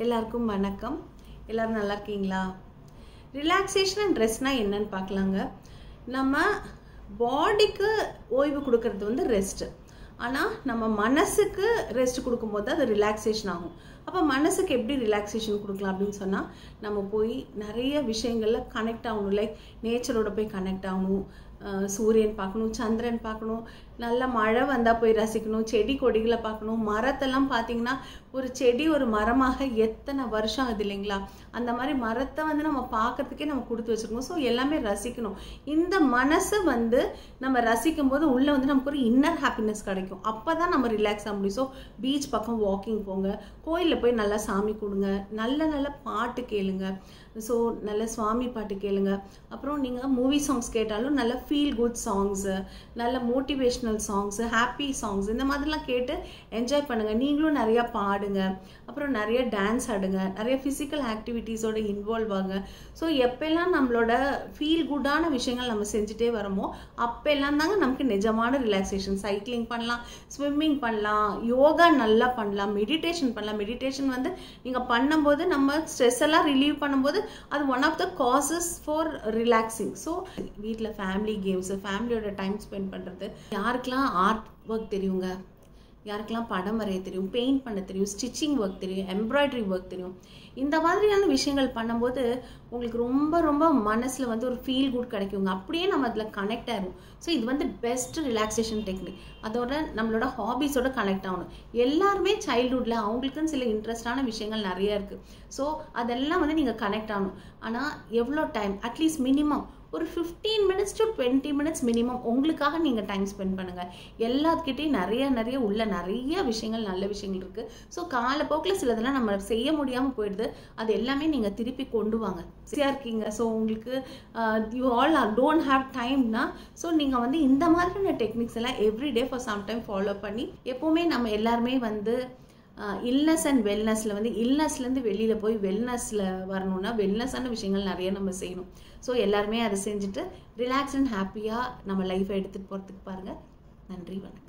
எல்லாருக்கும் வணக்கம். எல்லாரும் நல்லா இருக்கீங்களா? ரிலாக்ஸேஷன் அண்ட் ரெஸ்ட்னா என்னன்னு பார்க்கலாங்க. நம்ம பாடிக்கு ஓய்வு கொடுக்கறது வந்து ரெஸ்ட். ஆனால் நம்ம மனசுக்கு ரெஸ்ட் கொடுக்கும்போது அது ரிலாக்ஸேஷன் ஆகும். அப்போ மனசுக்கு எப்படி ரிலாக்ஸேஷன் கொடுக்கலாம் அப்படின்னு சொன்னால், நம்ம போய் நிறைய விஷயங்களில் கனெக்ட் ஆகணும். லைக் நேச்சரோட போய் கனெக்ட் ஆகணும், சூரியன் பார்க்கணும், சந்திரன் பார்க்கணும், நல்ல மழை வந்தால் போய் ரசிக்கணும், செடி கொடிகளை பார்க்கணும். மரத்தெல்லாம் பார்த்தீங்கன்னா ஒரு செடி ஒரு மரமாக எத்தனை வருஷம் ஆகுது இல்லைங்களா? அந்த மாதிரி மரத்தை வந்து நம்ம பார்க்கறதுக்கே நம்ம கொடுத்து வச்சுருக்கோம். ஸோ எல்லாமே ரசிக்கணும். இந்த மனசை வந்து நம்ம ரசிக்கும் போது உள்ளே வந்து நமக்கு ஒரு இன்னர் ஹாப்பினஸ் கிடைக்கும். அப்போ தான் நம்ம ரிலாக்ஸ் ஆக முடியும். ஸோ பீச் பக்கம் வாக்கிங் போங்க, கோயிலில் போய் நல்லா சாமி கொடுங்க, நல்ல நல்ல பாட்டு கேளுங்க. ஸோ நல்ல சுவாமி பாட்டு கேளுங்க. அப்புறம் நீங்கள் மூவி சாங்ஸ் கேட்டாலும் நல்ல ஃபீல் குட் சாங்ஸு, நல்ல மோட்டிவேஷ்னல் சாங்ஸு, ஹாப்பி சாங்ஸ், இந்த மாதிரிலாம் கேட்டு என்ஜாய் பண்ணுங்கள். நீங்களும் நிறையா பாடுங்க, அப்புறம் நிறைய டான்ஸ் ஆடுங்க, நிறைய ஃபிசிக்கல் ஆக்டிவிட்டீஸோட இன்வால்வ் ஆகுங்க. ஸோ எப்பெல்லாம் நம்மளோட ஃபீல் குட்டான விஷயங்கள் நம்ம செஞ்சுட்டே வரமோ அப்பெல்லாம் தாங்க நமக்கு நிஜமான ரிலாக்ஸேஷன். சைக்கிளிங் பண்ணலாம், ஸ்விம்மிங் பண்ணலாம், யோகா நல்லா பண்ணலாம், மெடிடேஷன் பண்ணலாம். மெடிடேஷன் வந்து நீங்கள் பண்ணும்போது நம்ம ஸ்ட்ரெஸ் எல்லாம் ரிலீவ் பண்ணும்போது அது one of the causes for relaxing. So வீட்டில் ஃபேமிலி கேம்ஸு, ஃபேமிலியோட டைம் ஸ்பெண்ட் பண்ணுறது. யாருக்கெல்லாம் ஆர்ட் ஒர்க் தெரியுங்க, யாருக்கெல்லாம் படம் வரைய தெரியும், பெயிண்ட் பண்ண தெரியும், ஸ்டிச்சிங் ஒர்க் தெரியும், எம்ப்ராய்டரி ஒர்க் தெரியும், இந்த மாதிரியான விஷயங்கள் பண்ணும்போது உங்களுக்கு ரொம்ப ரொம்ப மனசில் வந்து ஒரு ஃபீல் குட் கிடைக்குங்க. அப்படியே நம்ம அதில் கனெக்ட் ஆகிடும். ஸோ இது வந்து பெஸ்ட் ரிலாக்ஸேஷன் டெக்னிக். அதோட நம்மளோட ஹாபீஸோட கனெக்ட் ஆகணும். எல்லாருமே சைல்ட்ஹுட்டில் அவங்களுக்குன்னு சில இன்ட்ரெஸ்டான விஷயங்கள் நிறைய இருக்குது. ஸோ அதெல்லாம் வந்து நீங்கள் கனெக்ட் ஆகணும். ஆனால் எவ்வளோ டைம், அட்லீஸ்ட் மினிமம் ஒரு 15 minutes to 20 minutes மினிமம் உங்களுக்காக நீங்கள் டைம் ஸ்பெண்ட் பண்ணுங்கள். எல்லாத்துக்கிட்டையும் நிறைய உள்ள நிறைய விஷயங்கள், நல்ல விஷயங்கள் இருக்குது. ஸோ காலப்போக்கில் சிலதெல்லாம் நம்ம செய்ய முடியாமல் போயிடுது. அது எல்லாமே நீங்கள் திருப்பி கொண்டு வாங்க. சரியாக இருக்கீங்க. ஸோ உங்களுக்கு யூ ஆல் டோன்ட் ஹாவ் டைம்னா, ஸோ நீங்கள் வந்து இந்த மாதிரியான டெக்னிக்ஸ் எல்லாம் everyday for some time follow பண்ணி, எப்போவுமே நம்ம எல்லாருமே வந்து இல்னஸ் அண்ட் வெல்னஸில் வந்து இல்னஸ்லேருந்து வெளியில் போய் வெல்னஸில் வரணும்னா வெல்னஸான விஷயங்கள் நிறைய நம்ம செய்யணும். ஸோ எல்லாருமே அதை செஞ்சுட்டு ரிலாக்ஸ் அண்ட் ஹாப்பியாக நம்ம லைஃப்பை எடுத்துகிட்டு போகிறதுக்கு பாருங்கள். நன்றி, வணக்கம்.